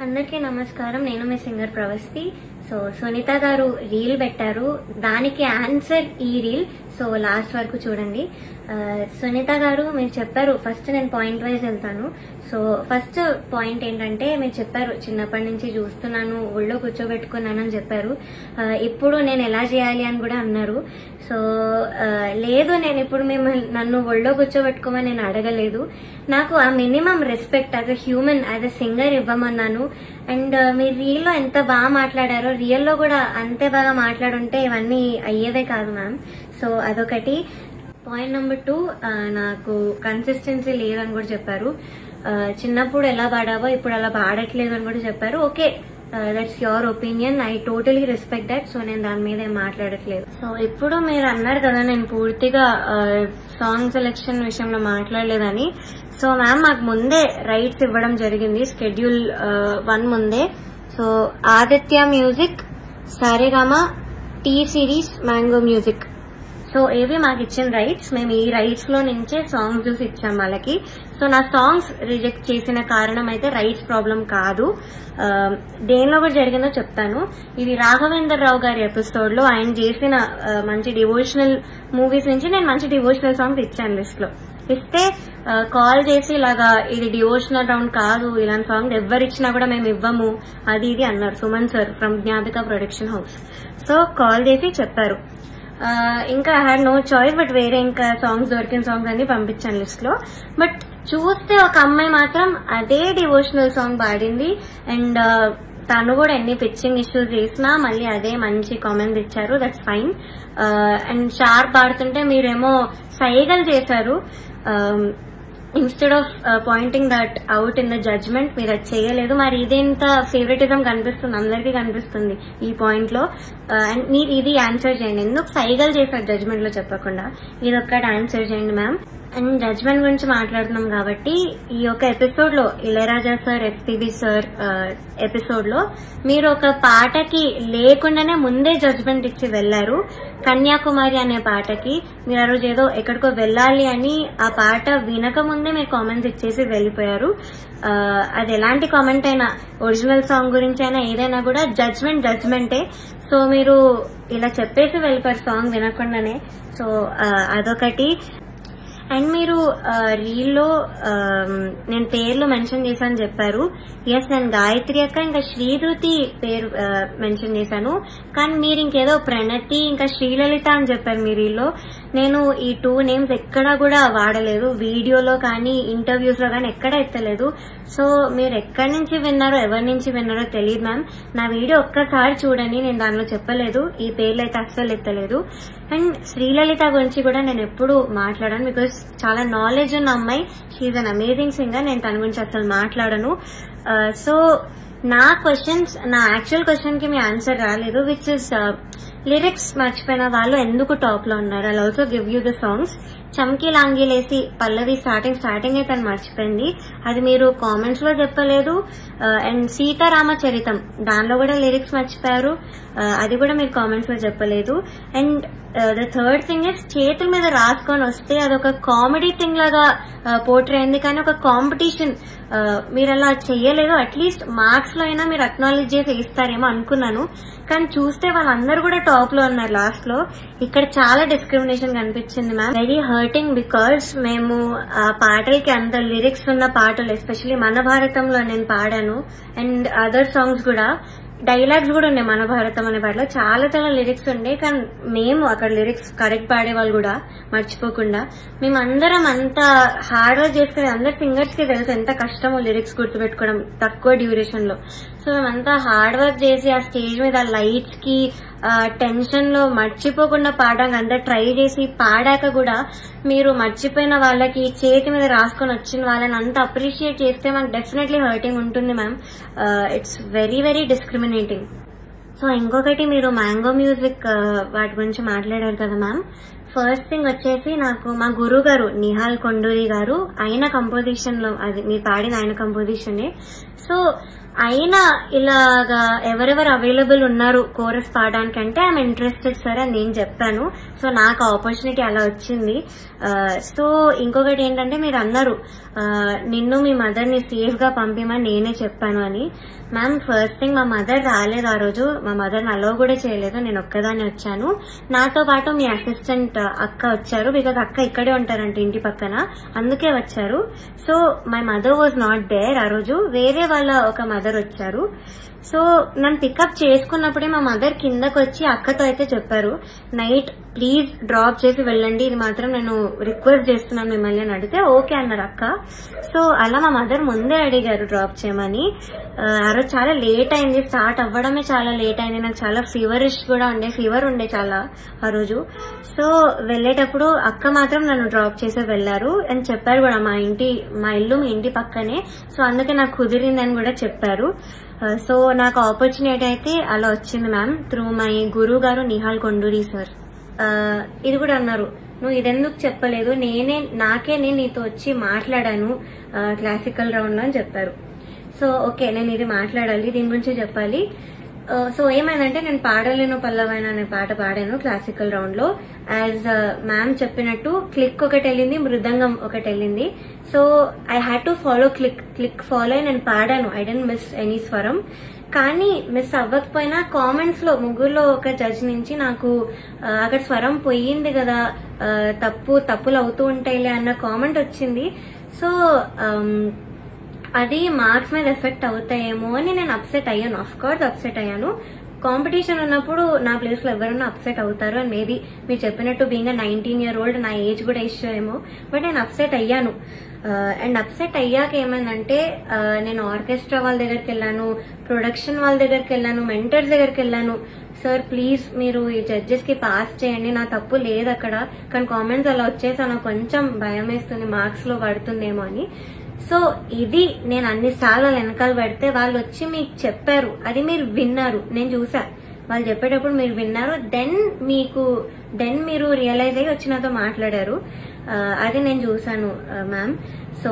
అందరికీ నమస్కారం. నేను మీ సింగర్ ప్రవస్తి. సో సునీత గారు రీల్ పెట్టారు, దానికి ఆన్సర్ ఈ రీల్. సో లాస్ట్ వరకు చూడండి. సునీత గారు మీరు చెప్పారు, ఫస్ట్ నేను పాయింట్ వైజ్ వెళ్తాను. సో ఫస్ట్ పాయింట్ ఏంటంటే మీరు చెప్పారు చిన్నప్పటి నుంచి చూస్తున్నాను, ఒళ్ళో కూర్చోబెట్టుకున్నాను అని చెప్పారు. ఇప్పుడు నేను ఎలా చేయాలి అని కూడా అన్నారు. సో లేదు, నేను ఇప్పుడు నన్ను ఒళ్ళో కూర్చోబెట్టుకోమని నేను అడగలేదు. నాకు ఆ minimum respect as a human, as a singer ఇవ్వమన్నాను. అండ్ మీరు రీల్లో ఎంత బాగా మాట్లాడారో రియల్లో కూడా అంతే బాగా మాట్లాడుంటే ఇవన్నీ అయ్యేదే కాదు మ్యామ్. సో అదొకటి. పాయింట్ నెంబర్ 2, నాకు కన్సిస్టెన్సీ లేదని కూడా చెప్పారు. చిన్నప్పుడు ఎలా పాడావో ఇప్పుడు అలా పాడట్లేదు అని కూడా చెప్పారు. Okay, that's your opinion, I totally respect that. So నేను దాని మీద ఏం మాట్లాడట్లేదు. సో ఇప్పుడు మీరు అన్నారు కదా నేను పూర్తిగా సాంగ్ సెలెక్షన్ విషయంలో మాట్లాడలేదని. సో మ్యామ్ మాకు ముందే రైట్స్ ఇవ్వడం జరిగింది, స్కెడ్యూల్ 1 ముందే. So Aditya music, Saregama, T series, mango music, so ఏవి మాకు ఇచ్చిన రైట్స్. మేము ఈ రైట్స్ లో నుంచే సాంగ్స్ చూసి ఇచ్చాం వాళ్ళకి. సో నా సాంగ్స్ రిజెక్ట్ చేసిన కారణం అయితే రైట్స్ ప్రాబ్లం కాదు. దేనిలో కూడా జరిగిందో చెప్తాను. ఇది రాఘవేందర్ రావు గారి ఎపిసోడ్ లో ఆయన చేసిన మంచి డివోషనల్ మూవీస్ నుంచి నేను మంచి డివోషనల్ సాంగ్స్ ఇచ్చాను లిస్ట్ లో. ఇస్తే కాల్ చేసి ఇలాగా ఇది డివోషనల్ రౌండ్ కాదు, ఇలాంటి సాంగ్ ఎవరిచ్చినా కూడా మేము ఇవ్వము అది ఇది అన్నారు Suman sir from Gnapika production house. So call చేసి చెప్పారు. ఇంకా I had no choice, but వేరే ఇంకా సాంగ్స్ దొరికిన సాంగ్స్ అన్ని పంపించాను లిస్ట్ లో. బట్ చూస్తే ఒక అమ్మాయి మాత్రం అదే డివోషనల్ సాంగ్ పాడింది. అండ్ తను కూడా ఎన్ని పిచ్చింగ్ ఇష్యూస్ చేసినా మళ్ళీ అదే మంచి కామెంట్స్ ఇచ్చారు, దట్స్ ఫైన్. అండ్ షార్ప్ పాడుతుంటే మీరేమో సైగలు చేశారు. Instead of pointing that out in the judgement మీరు అది చేయలేదు. మరి ఇదేంత ఫేవరెటిజం కనిపిస్తుంది, అందరికీ కనిపిస్తుంది ఈ పాయింట్ లో. అండ్ మీరు ఇది ఆన్సర్ చేయండి, ఎందుకు సైగలు చేశారు జడ్జ్మెంట్ లో చెప్పకుండా, ఇది ఒక్కటి ఆన్సర్ చేయండి మ్యామ్. అండ్ జడ్జ్మెంట్ గురించి మాట్లాడుతున్నాం కాబట్టి ఈ యొక్క ఎపిసోడ్ లో Ilaiyaraaja sir, SPB sir episode లో మీరు ఒక పాటకి లేకుండానే ముందే జడ్జ్మెంట్ ఇచ్చి వెళ్లారు. కన్యాకుమారి అనే పాటకి మీరు ఆ రోజు ఏదో ఎక్కడికో వెళ్ళాలి అని ఆ పాట వినక ముందే మీరు కామెంట్స్ ఇచ్చేసి వెళ్లిపోయారు. అది ఎలాంటి కామెంట్ అయినా, ఒరిజినల్ సాంగ్ గురించి అయినా ఏదైనా కూడా జడ్జ్మెంటే. సో మీరు ఇలా చెప్పేసి వెళ్ళిపోయారు సాంగ్ వినకుండానే. సో అదొకటి. అండ్ మీరు రీల్లో నేను పేర్లు మెన్షన్ చేశాను చెప్పారు. ఎస్, నేను గాయత్రి అక్క ఇంకా శ్రీధృతి పేరు మెన్షన్ చేశాను. కానీ మీరు ఇంకేదో ప్రణతి ఇంకా శ్రీలలిత అని చెప్పారు మీ రీల్లో. నేను ఈ 2 నేమ్స్ ఎక్కడా కూడా వాడలేదు, వీడియోలో కానీ ఇంటర్వ్యూస్ లో కానీ ఎక్కడా ఎత్తలేదు. సో మీరు ఎక్కడి నుంచి విన్నారో ఎవరి నుంచి విన్నారో తెలియదు మ్యామ్. నా వీడియో ఒక్కసారి చూడండి, నేను దానిలో చెప్పలేదు, ఈ పేర్లు అయితే అస్సలు ఎత్తలేదు. అండ్ శ్రీలలిత గురించి కూడా నేను ఎప్పుడు మాట్లాడాను, బికాస్ చాలా నాలెడ్జ్ ఉన్న అమ్మాయి, షీఈ్ అన్ అమేజింగ్ సింగర్. నేను తన గురించి అసలు మాట్లాడను. సో నా క్వశ్చన్స్, నా యాక్చువల్ క్వశ్చన్ కి మీ ఆన్సర్ రాలేదు, విచ్ ఇస్ లిరిక్స్ మర్చిపోయిన వాళ్ళు ఎందుకు టాప్ లో ఉన్నారు. I'll also give you the songs. చమ్కీ లాంగీలేసి పల్లవి స్టార్టింగ్ అయితే తను మర్చిపోయింది, అది మీరు కామెంట్స్ లో చెప్పలేదు. అండ్ సీతారామచరితం దానిలో కూడా లిరిక్స్ మర్చిపోయారు, అది కూడా మీరు కామెంట్స్ లో చెప్పలేదు. And the third thing is చేతుల మీద రాసుకొని వస్తే అదొక కామెడీ థింగ్ లాగా పోర్ట్రే అయింది, కానీ ఒక కాంపిటీషన్ మీరు అలా చెయ్యలేదు. అట్లీస్ట్ మార్క్స్ లో అయినా మీరు అక్నాలెడ్జ్ చేసి ఇస్తారేమో అనుకున్నాను, కానీ చూస్తే వాళ్ళందరూ కూడా టాప్ లో ఉన్నారు లాస్ట్ లో. ఇక్కడ చాలా డిస్క్రిమినేషన్ కనిపించింది మ్యామ్. వెరీ హర్టింగ్, బికాస్ మేము ఆ పాటలకి అంత లిరిక్స్ ఉన్న పాటలు, ఎస్పెషల్లీ మన భారతంలో నేను పాడాను. అండ్ అదర్ సాంగ్స్ కూడా డైలాగ్స్ కూడా ఉన్నాయి. మన భారతం అనే పాటలో చాలా చాలా లిరిక్స్ ఉండే, కానీ మేము అక్కడ లిరిక్స్ కరెక్ట్ పాడే వాళ్ళు కూడా మర్చిపోకుండా. మేమందరం అంత హార్డ్ వర్క్ చేసుకునే, అందరు సింగర్స్ కి తెలుసు ఎంత కష్టమో లిరిక్స్ గుర్తుపెట్టుకోవడం తక్కువ డ్యూరేషన్ లో. సో మేమంతా హార్డ్ వర్క్ చేసి ఆ స్టేజ్ మీద లైట్స్ కి టెన్షన్ లో మర్చిపోకుండా పాడడానికి అంతా ట్రై చేసి పాడాక కూడా మీరు మర్చిపోయిన వాళ్ళకి, చేతి మీద రాసుకొని వచ్చిన వాళ్ళని అంత అప్రిషియేట్ చేస్తే మాకు డెఫినెట్లీ హర్టింగ్ ఉంటుంది ma'am. It's very very discriminating. So ఇంకొకటి, మీరు మ్యాంగో మ్యూజిక్ వాటి గురించి మాట్లాడారు కదా మ్యామ్. ఫస్ట్ థింగ్ వచ్చేసి నాకు మా గురువు గారు నిహాల్ కొండూరి గారు, ఆయన కంపోజిషన్ లో, అది మీరు పాడిన ఆయన కంపోజిషనే. సో అయినా ఇలాగా ఎవరెవరు అవైలబుల్ ఉన్నారు కోరస్ పాడడానికి అంటే ఐఎమ్ ఇంట్రెస్టెడ్ సార్ అని నేను చెప్పాను. సో నాకు ఆపర్చునిటీ అలా వచ్చింది. సో ఇంకొకటి ఏంటంటే మీరు అన్నారు నిన్ను మీ మదర్ ని సేఫ్ గా పంపిమని నేనే చెప్పాను అని. మ్యామ్ ఫస్ట్ థింగ్ మా మదర్ రాలేదు ఆ రోజు, మా మదర్ అలో కూడా చేయలేదు, నేను ఒక్కదాన్ని వచ్చాను. నాతో పాటు మీ అసిస్టెంట్ అక్క వచ్చారు, బికాజ్ అక్క ఇక్కడే ఉంటారంట ఇంటి పక్కన, అందుకే వచ్చారు. So my mother was not there ఆ రోజు, వేరే వాళ్ళ ఒక మదర్ వచ్చారు. సో నన్ను పికప్ చేసుకున్నప్పుడే మా మదర్ కిందకు వచ్చి అక్కతో అయితే చెప్పారు, నైట్ ప్లీజ్ డ్రాప్ చేసి వెళ్ళండి, ఇది మాత్రం నేను రిక్వెస్ట్ చేస్తున్నాను మిమ్మల్ని అని అడిగితే ఓకే అన్నారు అక్క. సో అలా మా మదర్ ముందే అడిగారు డ్రాప్ చేయమని. ఆ రోజు చాలా లేట్ అయింది, స్టార్ట్ అవ్వడమే చాలా లేట్ అయింది, నాకు చాలా ఫీవరిష్ కూడా ఫీవర్ ఉండే చాలా ఆ రోజు. సో వెళ్లేటప్పుడు అక్క మాత్రం నన్ను డ్రాప్ చేసి వెళ్లారు అని చెప్పారు కూడా, మా ఇల్లు మీ ఇంటి పక్కనే, సో అందుకే నాకు కుదిరిందని కూడా చెప్పారు. సో నాకు ఆపర్చునిటీ అయితే అలా వచ్చింది మ్యామ్, త్రూ మై గురువు గారు నిహాల్ కొండూరి సార్. ఇది కూడా అన్నారు, నువ్వు ఇదెందుకు చెప్పలేదు, నాకే నీతో వచ్చి మాట్లాడాను క్లాసికల్ రౌండ్ లో అని చెప్పారు. సో ఓకే, నేను ఇది మాట్లాడాలి, దీని గురించి చెప్పాలి. సో ఏమైందంటే నేను పాడలేను పల్లవైన అనే పాట పాడాను క్లాసికల్ రౌండ్ లో. యాజ్ మ్యామ్ చెప్పినట్టు క్లిక్ ఒకటి వెళ్ళింది, మృదంగం ఒకటి వెళ్ళింది. So I had to follow click follow అయి నేను పాడాను, ఐ డోంట్ మిస్ ఎనీ స్వరం. కానీ మిస్ అవ్వకపోయినా కామెంట్స్ లో ముగ్గురులో ఒక జడ్జ్ నుంచి నాకు అక్కడ స్వరం పోయింది కదా, తప్పులు అవుతూ ఉంటాయిలే అన్న కామెంట్ వచ్చింది. సో అది మార్క్స్ మీద ఎఫెక్ట్ అవుతాయేమో అని నేను అప్సెట్ అయ్యాను. ఆఫ్ కోర్స్ అప్సెట్ అయ్యాను, కాంపిటీషన్ ఉన్నప్పుడు నా ప్లేస్ లో ఎవరైనా అప్సెట్ అవుతారు అని మేబీ మీరు చెప్పినట్టు బీయింగ్ 19 year old నా ఏజ్ కూడా ఇష్యూ ఏమో, బట్ నేను అప్సెట్ అయ్యాను. అండ్ అప్సెట్ అయ్యాక ఏమైందంటే నేను ఆర్కెస్ట్రా వాళ్ళ దగ్గరికి వెళ్ళాను, ప్రొడక్షన్ వాళ్ళ దగ్గరికి వెళ్ళాను, మెంటర్స్ దగ్గరికి వెళ్ళాను. సార్ ప్లీజ్ మీరు ఈ జడ్జెస్ కి పాస్ చేయండి, నా తప్పు లేదు అక్కడ, కానీ కామెంట్స్ అలా వచ్చేసా నాకు కొంచెం భయం వేస్తుంది మార్క్స్ లో పడుతుందేమో అని. సో ఇది నేను అన్నిసార్లు వెనకాల పెడితే వాళ్ళు వచ్చి మీకు చెప్పారు, అది మీరు విన్నారు, నేను చూసా వాళ్ళు చెప్పేటప్పుడు మీరు విన్నారు, దెన్ మీరు రియలైజ్ అయ్యి వచ్చి నాతో మాట్లాడారు, అది నేను చూసాను మ్యామ్. సో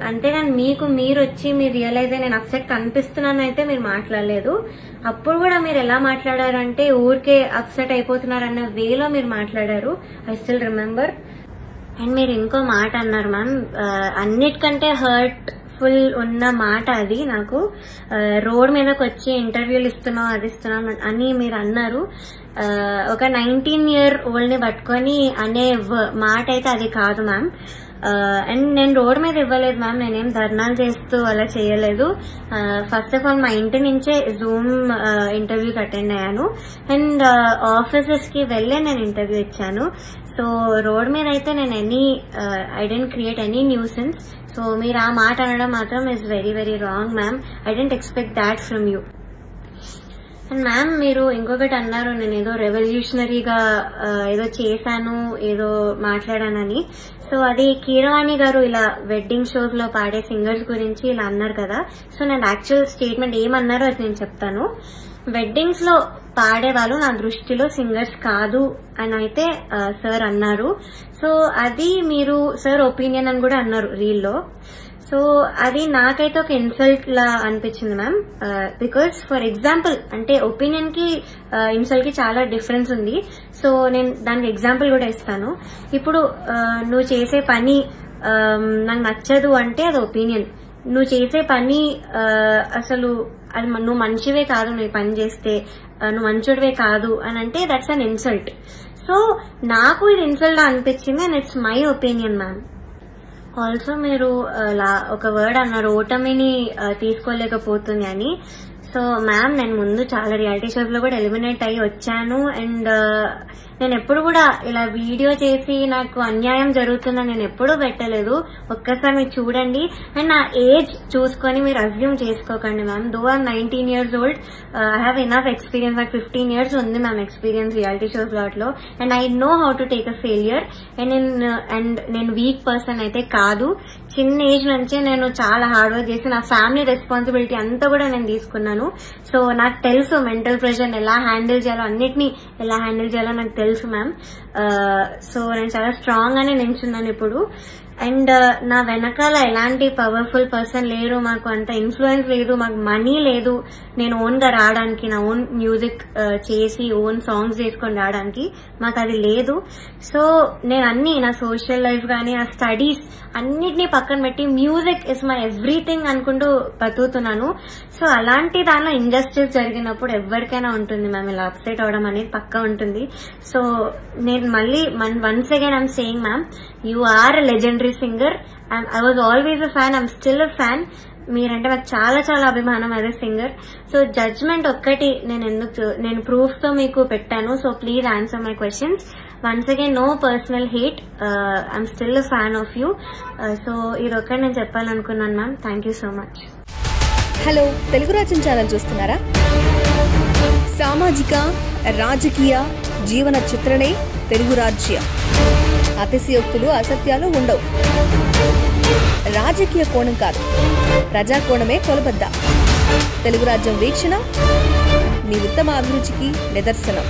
అంతేగాని మీరు వచ్చి మీరు రియలైజ్ అయ్యి నేను అప్సెట్ కనిపిస్తున్నాను అయితే మీరు మాట్లాడలేదు. అప్పుడు కూడా మీరు ఎలా మాట్లాడారు అంటే ఊరికే అప్సెట్ అయిపోతున్నారన్న వేలో మీరు మాట్లాడారు, ఐ స్టిల్ రిమెంబర్. అండ్ మీరు ఇంకో మాట అన్నారు మ్యామ్, అన్నిటికంటే హర్ట్ ఫుల్ ఉన్న మాట అది నాకు, రోడ్ మీదకి వచ్చి ఇంటర్వ్యూలు ఇస్తున్నావు అది ఇస్తున్నావు అని మీరు అన్నారు. ఒక 19 year old ని పట్టుకొని అనే మాట అయితే అది కాదు మ్యామ్. అండ్ నేను రోడ్ మీద ఇవ్వలేదు మ్యామ్, నేనేం ధర్నాలు చేస్తూ అలా చేయలేదు. ఫస్ట్ ఆఫ్ ఆల్ మా ఇంటి నుంచే జూమ్ ఇంటర్వ్యూస్ అటెండ్ అయ్యాను, అండ్ ఆఫీసెస్ కి వెళ్ళే నేను ఇంటర్వ్యూ ఇచ్చాను. సో రోడ్ మీద అయితే నేను I don't create any nuisance. So మీరు ఆ మాట అనడం మాత్రం is very very wrong ma'am, I don't expect that from you. And ma'am మీరు ఇంకొకటి అన్నారు, నేను ఏదో రెవల్యూషనరీగా ఏదో చేశాను, ఏదో మాట్లాడానని. సో అది కీరవాణి గారు ఇలా వెడ్డింగ్ షోస్ లో పాడే సింగర్స్ గురించి ఇలా అన్నారు కదా. సో నేను యాక్చువల్ స్టేట్మెంట్ ఏమన్నారో అది నేను చెప్తాను. వెడ్డింగ్స్ లో పాడేవాళ్ళు నా దృష్టిలో సింగర్స్ కాదు అని అయితే సార్ అన్నారు. సో అది మీరు సార్ ఒపీనియన్ అని కూడా అన్నారు రీల్లో. సో అది నాకైతే ఒక ఇన్సల్ట్ లా అనిపించింది మ్యామ్, బికాస్ ఫర్ ఎగ్జాంపుల్ అంటే ఒపీనియన్ కి ఇన్సల్ట్ కి చాలా డిఫరెన్స్ ఉంది. సో నేను దానికి ఎగ్జాంపుల్ కూడా ఇస్తాను. ఇప్పుడు నువ్వు చేసే పని నాకు నచ్చదు అంటే అది ఒపీనియన్, నువ్వు చేసే పని అసలు అది నువ్వు మంచివే కాదు, నువ్వు పని చేస్తే నువ్వు మంచోడివే కాదు అని అంటే దట్స్ అన్ ఇన్సల్ట్. సో నాకు ఇది ఇన్సల్ట్ అనిపించింది and it's my opinion ma'am. Also మీరు ఒక వర్డ్ అన్నారు, ఓటమిని తీసుకోలేకపోతుంది అని. సో మ్యామ్ నేను ముందు చాలా రియాలిటీ షోస్ లో కూడా ఎలిమినేట్ అయ్యి వచ్చాను, అండ్ నేను ఎప్పుడు కూడా ఇలా వీడియో చేసి నాకు అన్యాయం జరుగుతుందని నేను ఎప్పుడూ పెట్టలేదు. ఒక్కసారి మీరు చూడండి, అండ్ నా ఏజ్ చూసుకొని మీరు అజ్యూమ్ చేసుకోకండి ma'am. Though I'm 19 years old, I have enough experience. నాకు 15 years ఉంది మ్యామ్ ఎక్స్పీరియన్స్ రియాలిటీ షోస్ వాటిలో, and I know how to take a failure. And నేను వీక్ పర్సన్ అయితే కాదు. చిన్న ఏజ్ నుంచే నేను చాలా హార్డ్ వర్క్ చేసి నా ఫ్యామిలీ రెస్పాన్సిబిలిటీ అంతా కూడా నేను తీసుకున్నాను. సో నాకు తెలుసు మెంటల్ ప్రెషర్ ఎలా హ్యాండిల్ చేయాలో, అన్నిటినీ ఎలా హ్యాండిల్ చేయాలో నాకు తెలుసు మ్యామ్. సో నేను చాలా స్ట్రాంగ్ గానే నించున్నాను ఇప్పుడు. అండ్ నా వెనకాల ఎలాంటి పవర్ఫుల్ పర్సన్ లేరు, మాకు అంత ఇన్ఫ్లుయెన్స్ లేదు, మాకు మనీ లేదు నేను ఓన్ గా రావడానికి, నా ఓన్ మ్యూజిక్ చేసి ఓన్ సాంగ్స్ చేసుకొని రావడానికి మాకు అది లేదు. సో నేను అన్ని నా సోషల్ లైఫ్ గానీ నా స్టడీస్ అన్నిటినీ పక్కన పెట్టి మ్యూజిక్ ఇస్ మై ఎవ్రీథింగ్ అనుకుంటూ బతుకుతున్నాను. సో అలాంటి దానిలో ఇంజస్టిస్ జరిగినప్పుడు ఎవరికైనా ఉంటుంది మ్యామ్, ఇలా అప్సెట్ అవడం అనేది పక్కా ఉంటుంది. సో నేను మళ్ళీ once again I'm saying ma'am, you are a legendary singer. I was always a fan, I'm still a fan. మీరంటే నాకు చాలా చాలా అభిమానం as a singer. So judgement ఒక్కటి నేను ప్రూఫ్ తో మీకు పెట్టాను. So please answer my questions. Once again no personal hate, I'm still a fan of you. So ఇదొక్కటి నేను చెప్పాలనుకున్నాను ma'am. Thank you so much. Hello, Telugu Rajyam channel చూస్తున్నారా? సామాజిక రాజకీయ జీవన చిత్రణే తెలుగు రాజ్యం. అతిశయోక్తులు అసత్యాలు ఉండవు. రాజకీయ కోణం కాదు, ప్రజా కోణమే కొలబద్ద. తెలుగు రాజ్యం వీక్షణ మీ ఉత్తమ అభిరుచికి నిదర్శనం.